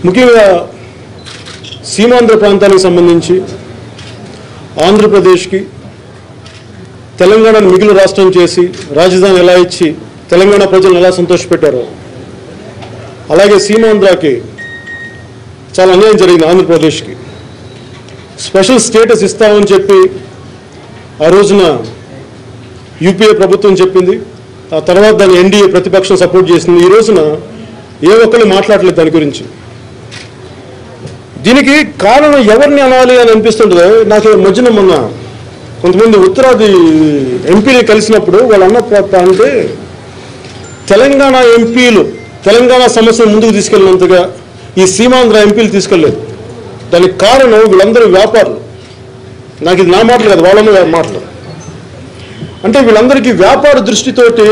ముఖ్యంగా సీమాంధ్ర ప్రాంతానికి సంబంధించి ఆంధ్రప్రదేశ్కి తెలంగాణను మిగిలిన రాష్ట్రం చేసి రాజధాని ఎలా ఇచ్చి తెలంగాణ ప్రజలను ఎలా సంతోషపెట్టారో అలాగే సీమాంధ్రకి చాలా అన్యాయం జరిగింది. ఆంధ్రప్రదేశ్కి స్పెషల్ స్టేటస్ ఇస్తామని చెప్పి ఆ రోజున యూపీఏ ప్రభుత్వం చెప్పింది. ఆ తర్వాత దాన్ని ఎన్డీఏ ప్రతిపక్షం సపోర్ట్ చేసింది. ఈ రోజున ఏ ఒక్కరు మాట్లాడలేదు దాని గురించి. దీనికి కారణం ఎవరిని అనాలి అని అనిపిస్తుంటుందో నాకు మధ్యన మొన్న కొంతమంది ఉత్తరాది ఎంపీని కలిసినప్పుడు వాళ్ళు అన్న అంటే తెలంగాణ ఎంపీలు తెలంగాణ సమస్యను ముందుకు తీసుకెళ్ళినంతగా ఈ సీమాంధ్ర ఎంపీలు తీసుకెళ్ళలేదు. దానికి కారణం వీళ్ళందరూ వ్యాపారులు. నాకు ఇది నా మాటలు కాదు, వాళ్ళ మాటలు. అంటే వీళ్ళందరికీ వ్యాపార దృష్టితోటి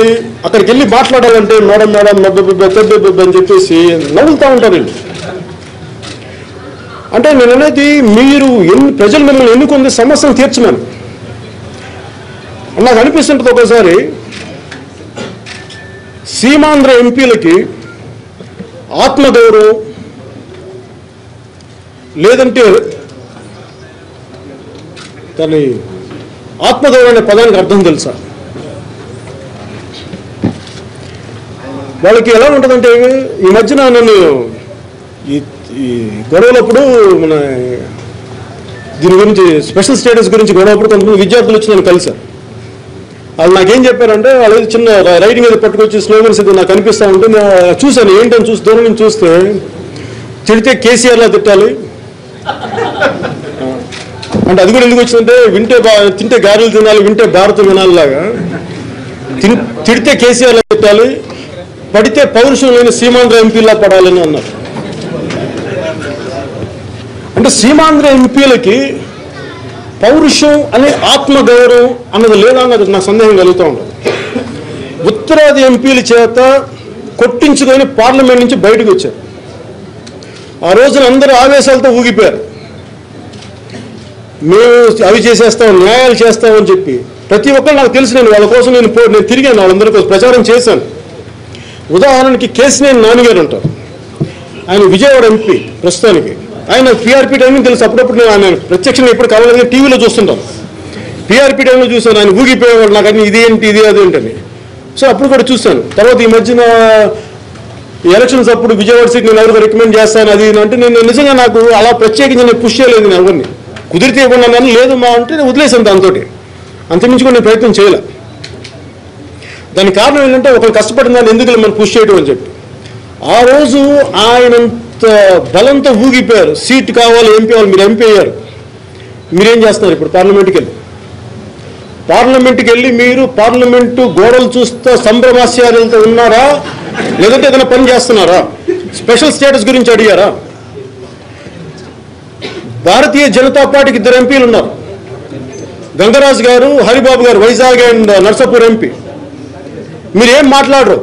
అక్కడికి వెళ్ళి మాట్లాడాలంటే మేడం అని చెప్పేసి నవ్వుతూ ఉంటారు వీళ్ళు. అంటే నేను అనేది మీరు ప్రజలు మిమ్మల్ని ఎన్నుకుంది సమస్యను తీర్చమని నాకు అనిపిస్తుంటుంది. ఒకసారి సీమాంధ్ర ఎంపీలకి ఆత్మగౌరవం లేదంటే దాని ఆత్మగౌరవం అనే పదానికి అర్థం తెలుసా? వాళ్ళకి ఎలా ఉంటుందంటే ఈ మధ్యన నన్ను ఈ గొడవలప్పుడు మన దీని గురించి స్పెషల్ స్టేటస్ గురించి గొడవప్పుడు కొంతమంది విద్యార్థులు వచ్చి నన్ను కలిశారు. వాళ్ళు నాకేం చెప్పారంటే వాళ్ళు చిన్న రైటింగ్ ఏదో పట్టుకొచ్చి స్లోగన్స్ ఇది నాకు అనిపిస్తూ ఉంటే నేను చూశాను. ఏంటని చూసి దూరం నుంచి చూస్తే తిడితే కేసీఆర్లా తిట్టాలి అంటే అది కూడా ఎందుకు వచ్చిందంటే తింటే గారెలు తినాలి, వింటే భారతం వినాలిలాగా తిడితే కేసీఆర్లా తిట్టాలి, పడితే పౌరుషం లేని సీమాంధ్ర ఎంపీలా పడాలని అన్నారు. అంటే సీమాంధ్ర ఎంపీలకి పౌరుషం అనే ఆత్మగౌరవం అన్నది లేదా అన్నది నాకు సందేహం కలుగుతూ ఉంటుంది. ఉత్తరాది ఎంపీల చేత కొట్టించుకొని పార్లమెంట్ నుంచి బయటకు వచ్చారు. ఆ రోజున అందరూ ఆవేశాలతో ఊగిపోయారు. మేము అవి చేసేస్తాం, న్యాయాలు చేస్తామని చెప్పి ప్రతి ఒక్కరు నాకు తెలిసి నేను వాళ్ళ కోసం నేను తిరిగాను, వాళ్ళందరి కోసం ప్రచారం చేశాను. ఉదాహరణకి కేసినేని నాన్నగారు ఉంటారు, ఆయన విజయవాడ ఎంపీ ప్రస్తుతానికి. ఆయన పీఆర్పీ టైంలో తెలుసు. అప్పుడప్పుడు నేను ఆయన ప్రత్యక్షంగా ఎప్పుడు కావాలని టీవీలో చూస్తుంటాను. పీఆర్పీ టైంలో చూశాను, ఆయన ఊగిపోయేవాడు. నాకు అన్ని ఇదేంటి ఇది అదేంటని. సో అప్పుడు కూడా చూశాను. తర్వాత ఈ మధ్యన ఎలక్షన్స్ అప్పుడు విజయవాడ సీట్ నేను ఎవరికి రికమెండ్ చేస్తాను అది అంటే నేను నిజంగా నాకు అలా ప్రత్యేకించి నేను పుష్ చేయలేదు. నేను ఎవరిని కుదిరితే ఇవ్వను కానీ లేదు మా అంటే నేను వదిలేసాను. దాంతో అంతమించి కూడా నేను ప్రయత్నం చేయలే. దానికి కారణం ఏంటంటే ఒకరు కష్టపడిన దాన్ని ఎందుకు మనం పుష్ చేయడం అని చెప్పి. ఆ రోజు ఆయనంత బలంతో ఊగిపోయారు. సీట్ కావాలి, ఎంపీ కావాలి. మీరు ఎంపీ అయ్యారు, మీరేం చేస్తున్నారు ఇప్పుడు? పార్లమెంట్కి వెళ్ళి మీరు పార్లమెంటు గోడలు చూస్తూ సంభ్రమాశ్చర్యాలతో ఉన్నారా, లేదంటే ఏదైనా పని చేస్తున్నారా? స్పెషల్ స్టేటస్ గురించి అడిగారా? భారతీయ జనతా పార్టీకి 2 ఎంపీలు ఉన్నారు, గంగరాజు గారు, హరిబాబు గారు, వైజాగ్ అండ్ నర్సాపూర్ ఎంపీ. మీరేం మాట్లాడరు.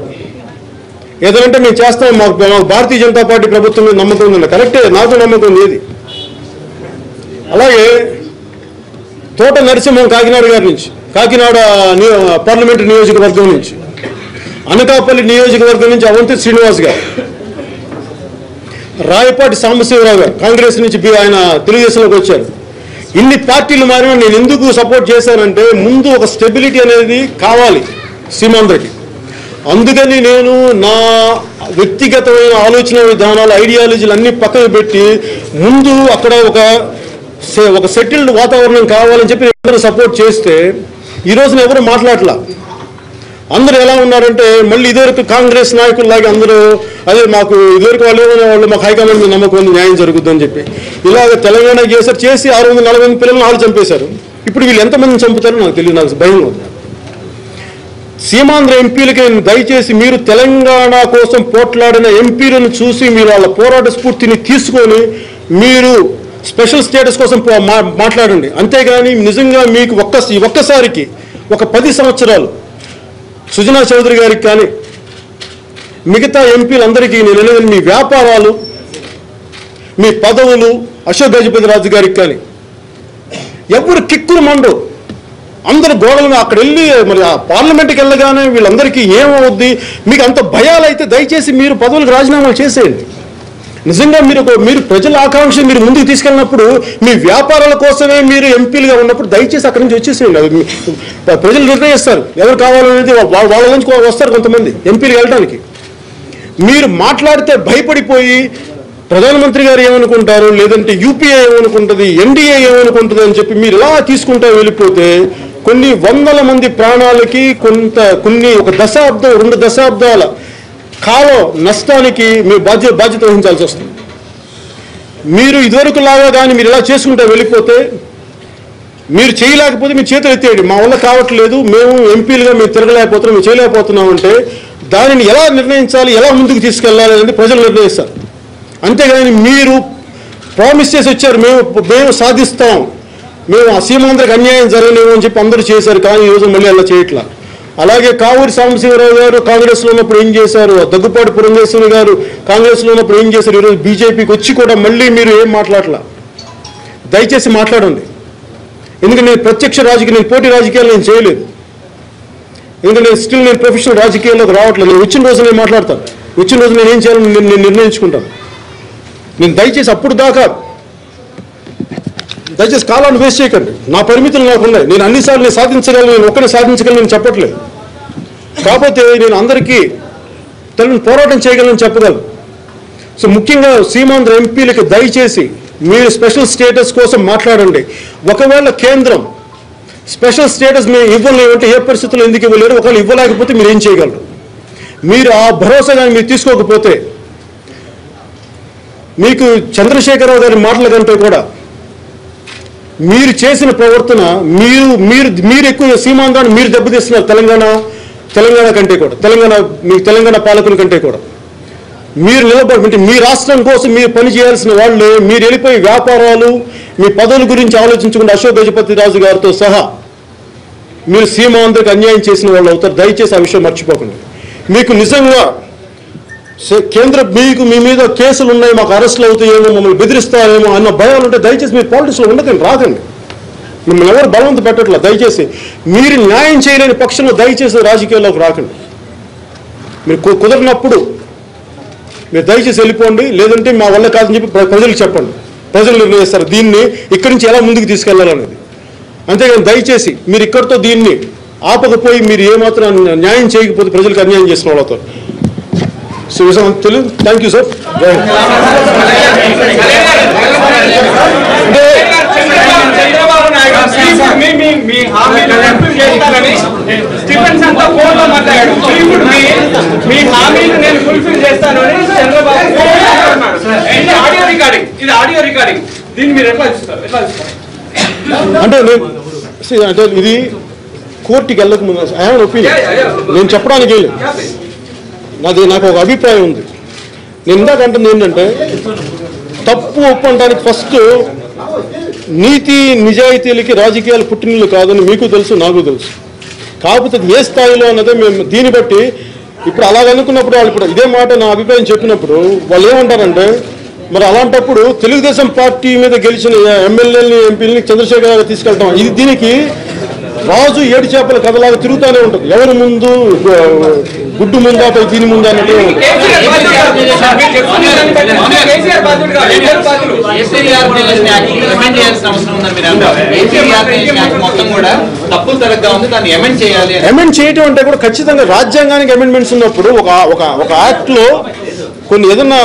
ఏదంటే మేము చేస్తాం, మాకు భారతీయ జనతా పార్టీ ప్రభుత్వం మీద నమ్మకం ఉందండి. కరెక్టే, నాకు నమ్మకం ఉంది. ఇది అలాగే తోట నరసింహం కాకినాడ గారి నుంచి, కాకినాడ పార్లమెంటు నియోజకవర్గం నుంచి, అనకాపల్లి నియోజకవర్గం నుంచి అవంతి శ్రీనివాస్ గారు, రాయపాటి సాంబశివరావు గారు కాంగ్రెస్ నుంచి ఆయన తెలుగుదేశంలోకి వచ్చారు. ఇన్ని పార్టీలు మారినా నేను ఎందుకు సపోర్ట్ చేశానంటే ముందు ఒక స్టెబిలిటీ అనేది కావాలి సీమాంధ్రకి. అందుకని నేను నా వ్యక్తిగతమైన ఆలోచన విధానాలు, ఐడియాలజీలు అన్నీ పక్కన పెట్టి ముందు అక్కడ ఒక సెటిల్డ్ వాతావరణం కావాలని చెప్పి అందరూ సపోర్ట్ చేస్తే ఈ రోజున ఎవరు మాట్లాడలా. అందరూ ఎలా ఉన్నారంటే మళ్ళీ ఇదివరకు కాంగ్రెస్ నాయకుల్లాగా అందరూ అదే మాకు ఇదివరకు వాళ్ళు మాకు హైకమాండ్ మీద నమ్మకం ఉంది, న్యాయం జరుగుతుందని చెప్పి ఇలాగ తెలంగాణ చేసి 640 పిల్లలను వాళ్ళు చంపేశారు. ఇప్పుడు వీళ్ళు ఎంతమందిని చంపుతారో నాకు తెలియదు, నాకు భయం ఉంది. సీమాంధ్ర ఎంపీలకి దయచేసి మీరు తెలంగాణ కోసం పోట్లాడిన ఎంపీలను చూసి మీరు వాళ్ళ పోరాట స్ఫూర్తిని తీసుకొని మీరు స్పెషల్ స్టేటస్ కోసం మాట్లాడండి. అంతేగాని నిజంగా మీకు ఒక్కసారికి ఒక 10 సంవత్సరాలు సుజనా చౌదరి గారికి కానీ మిగతా ఎంపీలందరికీ నేను అనేది మీ వ్యాపారాలు, మీ పదవులు, అశోక్ గజపతి రాజు గారికి కానీ ఎవరు కిక్కులు మండు. అందరు గోడలను అక్కడ వెళ్ళి మరి ఆ పార్లమెంట్కి వెళ్ళగానే వీళ్ళందరికీ ఏమవుద్ది, మీకు అంత భయాలు అయితే దయచేసి మీరు పదవులకు రాజీనామాలు చేసేయండి. నిజంగా మీరు ప్రజల ఆకాంక్ష మీరు ముందుకు తీసుకెళ్ళినప్పుడు మీ వ్యాపారాల కోసమే మీరు ఎంపీలుగా ఉన్నప్పుడు దయచేసి అక్కడి నుంచి వచ్చేసేయండి. అది ప్రజలు నిర్ణయిస్తారు ఎవరు కావాలనేది, వాళ్ళ నుంచి వస్తారు కొంతమంది ఎంపీలు వెళ్ళడానికి. మీరు మాట్లాడితే భయపడిపోయి ప్రధానమంత్రి గారు ఏమనుకుంటారు, లేదంటే యూపీఏ ఏమనుకుంటుంది, ఎన్డీఏ ఏమనుకుంటుంది అని చెప్పి మీరు ఇలా తీసుకుంటూ వెళ్ళిపోతే కొన్ని వందల మంది ప్రాణాలకి కొన్ని ఒక దశాబ్దం 2 దశాబ్దాల కాలం నష్టానికి మీరు బాధ్యత వహించాల్సి వస్తుంది. మీరు ఇదివరకు లాగా కానీ మీరు ఇలా చేసుకుంటూ వెళ్ళిపోతే, మీరు చేయలేకపోతే మీ చేతులు ఎత్తేయండి, మా వల్ల కావట్లేదు, మేము ఎంపీలుగా మేము తిరగలేకపోతున్నాం, మేము చేయలేకపోతున్నాం అంటే దానిని ఎలా నిర్ణయించాలి, ఎలా ముందుకు తీసుకెళ్ళాలి అనేది ప్రజలు నిర్ణయిస్తారు. అంతేగాని మీరు ప్రామిస్ చేసి వచ్చారు మేము సాధిస్తాం, మేము సీమాంధ్రకు అన్యాయం జరగలేము అని చెప్పి అందరూ చేశారు, కానీ ఈరోజు మళ్ళీ అలా చేయట్లా. అలాగే కావూరి సాంబశివరావు గారు కాంగ్రెస్లో ఉన్నప్పుడు ఏం చేశారు, దగ్గుపాటి పురంధేశ్వరి గారు కాంగ్రెస్లో ఉన్నప్పుడు ఏం చేశారు, ఈరోజు బీజేపీకి వచ్చి కూడా మళ్ళీ మీరు ఏం మాట్లాడలా. దయచేసి మాట్లాడండి. ఎందుకంటే నేను ప్రత్యక్ష నేను పోటీ రాజకీయాలు నేను చేయలేదు. ఎందుకంటే నేను ప్రొఫెషనల్ రాజకీయాల్లోకి రావట్లేదు. నేను వచ్చిన రోజు నేను మాట్లాడతాను, వచ్చిన రోజు నేను ఏం చేయాలని నేను నిర్ణయించుకుంటాను. నేను దయచేసి అప్పుడు దాకా దయచేసి కాలాన్ని వేస్ట్ చేయకండి. నా పరిమితులు నాకు ఉన్నాయి, నేను అన్నిసార్లు నేను సాధించగలను, నేను ఒక్కనే సాధించగలను నేను చెప్పట్లేదు. కాకపోతే నేను అందరికీ పోరాటం చేయగలను చెప్పగలను. సో ముఖ్యంగా సీమాంధ్ర ఎంపీలకి దయచేసి మీరు స్పెషల్ స్టేటస్ కోసం మాట్లాడండి. ఒకవేళ కేంద్రం స్పెషల్ స్టేటస్ మేము ఇవ్వలేమంటే ఏ పరిస్థితుల్లో ఎందుకు ఇవ్వలేరు, ఒకవేళ ఇవ్వలేకపోతే మీరు ఏం చేయగలరు. మీరు ఆ భరోసా కానీ మీరు తీసుకోకపోతే మీకు చంద్రశేఖరరావు గారి మాటల కంటే కూడా మీరు చేసిన ప్రవర్తన మీరు ఎక్కువ సీమాంధ్రాన్ని మీరు దెబ్బతీస్తున్నారు. తెలంగాణ కంటే కూడా తెలంగాణ పాలకుల కంటే కూడా మీరు నిలబడి మీ రాష్ట్రం కోసం మీరు పని చేయాల్సిన వాళ్ళే మీరు వెళ్ళిపోయి వ్యాపారాలు మీ పదవుల గురించి ఆలోచించకుండా అశోక్ గజపతి రాజు గారితో సహా మీరు సీమాంధ్రకు అన్యాయం చేసిన వాళ్ళు అవుతారు. దయచేసి ఆ విషయం మర్చిపోకండి. మీకు నిజంగా మీ మీద కేసులు ఉన్నాయి, మాకు అరెస్టులు అవుతాయేమో, మమ్మల్ని బెదిరిస్తారేమో అన్న భయాలు ఉంటే దయచేసి మీరు పాలిటిక్స్లో ఉండకండి, రాకండి. మిమ్మల్ని ఎవరు బలవంత పెట్టట్లా. దయచేసి మీరు న్యాయం చేయలేని పక్షంలో దయచేసి రాజకీయాల్లోకి రాకండి. మీరు కుదరినప్పుడు మీరు దయచేసి వెళ్ళిపోండి, లేదంటే మా వల్ల కాదని చెప్పి ప్రజలకు చెప్పండి. ప్రజలు నిర్ణయిస్తారు దీన్ని ఇక్కడి నుంచి ఎలా ముందుకు తీసుకెళ్లాలనేది. అంతేగాని దయచేసి మీరు ఇక్కడితో దీన్ని ఆపకపోయి మీరు ఏమాత్రం న్యాయం చేయకపోతే ప్రజలకు అన్యాయం చేసిన వాళ్ళతో. So Telugu thank you sir. అంటే ఇది కోర్టుకి వెళ్ళక ముందు ఐ హావ్ ఒపీనియన్, నేను చెప్పడానికి నాకు ఒక అభిప్రాయం ఉంది. నేను ఇందాక అంటుంది ఏంటంటే తప్పు ఒప్పు అంటానికి ఫస్ట్ నీతి నిజాయితీలకి రాజకీయాలు పుట్టినలు కాదని మీకు తెలుసు, నాకు తెలుసు. కాకపోతే ఏ స్థాయిలో అన్నదే మేము దీన్ని బట్టి ఇప్పుడు అలాగనుకున్నప్పుడు వాళ్ళు ఇప్పుడు ఇదే మాట నా అభిప్రాయం చెప్పినప్పుడు వాళ్ళు ఏమంటారంటే మరి అలాంటప్పుడు తెలుగుదేశం పార్టీ మీద గెలిచిన ఎమ్మెల్యేలని ఎంపీలని చంద్రశేఖర్ గారు తీసుకెళ్తాం, ఇది దీనికి రాజు ఏడు చేపల కథలాగా తిరుగుతూనే ఉంటుంది. ఎవరి ముందు గుడ్డు ముందా దీని ముందు అన్నట్టు అమెండ్ చేయటం అంటే కూడా ఖచ్చితంగా రాజ్యాంగానికి అమెండ్మెంట్స్ ఉన్నప్పుడు ఒక యాక్ట్ లో కొన్ని ఏదన్నా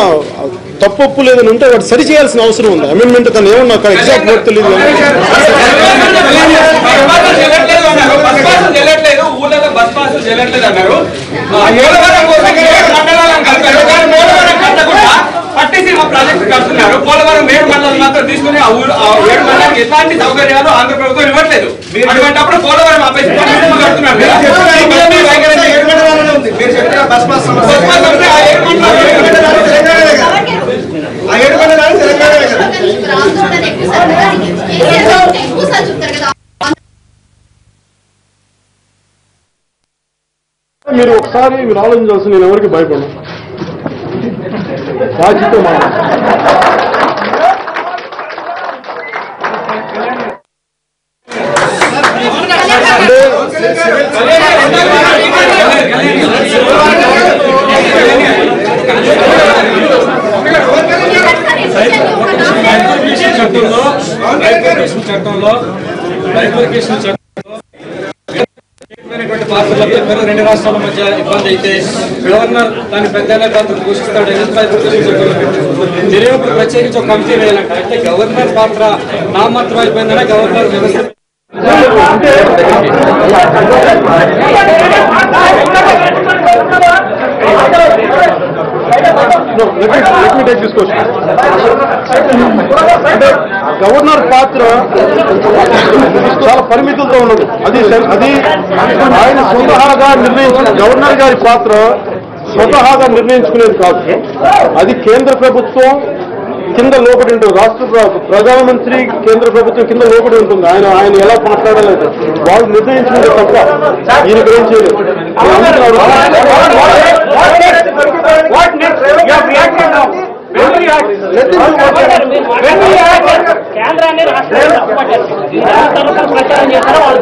తప్పొప్పు లేదని ఉంటే వాటి సరి చేయాల్సిన అవసరం ఉంది. అమెండ్మెంట్ తను ఏమన్నా ఎగ్జాక్ట్ వర్డ్ తెలియదు. పట్టిసీమ ప్రాజెక్టు కడుతున్నారు, పోలవరం 7 మండలాలు మాత్రం తీసుకుని ఆ 7 మండలానికి ఎట్లాంటి సౌకర్యాలు ఆంధ్ర ప్రభుత్వం ఇవ్వట్లేదు. అటువంటిప్పుడు పోలవరం కడుతున్నారు. మీరు ఒకసారి మీరు ఆలోచించాల్సి, నేను ఎవరికి భయపడను, బాధ్యత మా చట్టంలో రెండు రాష్ట్రాల మధ్య ఇబ్బంది అయితే గవర్నర్ దాని పెద్ద పాత్ర పోషిస్తాడు. తెలియప్పుడు ప్రత్యేకించి ఒక కమిటీ వేయాలంట. అంటే గవర్నర్ పాత్ర నామాత్రం అయిపోయిందనే గవర్నర్ వ్యవస్థ అంటే గవర్నర్ పాత్ర చాలా పరిమితులతో ఉన్నది. అది ఆయన స్వతహాగా నిర్ణయించిన గవర్నర్ గారి పాత్ర స్వతహాగా నిర్ణయించుకునేది కాదు. అది కేంద్ర ప్రభుత్వం కింద లోపడి ఉంటుంది. రాష్ట్ర ప్రధానమంత్రి కేంద్ర ప్రభుత్వం కింద లోపడి ఉంటుంది. ఆయన ఎలా మాట్లాడలేదు వాళ్ళు నిర్ణయించుకుంటే తప్ప ఈయన ఏం చేయలేదు. కేంద్రాన్ని రాష్ట్రాన్ని ప్రచారం చేస్తారో వాళ్ళు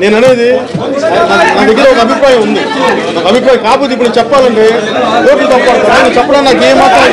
నేను అనేది నా దగ్గర ఒక అభిప్రాయం ఉంది. ఒక అభిప్రాయం కాకపోతే ఇప్పుడు చెప్పాలంటే కోర్టులు తప్పడతాను. నేను చెప్పడం నాకు ఏమాత్రం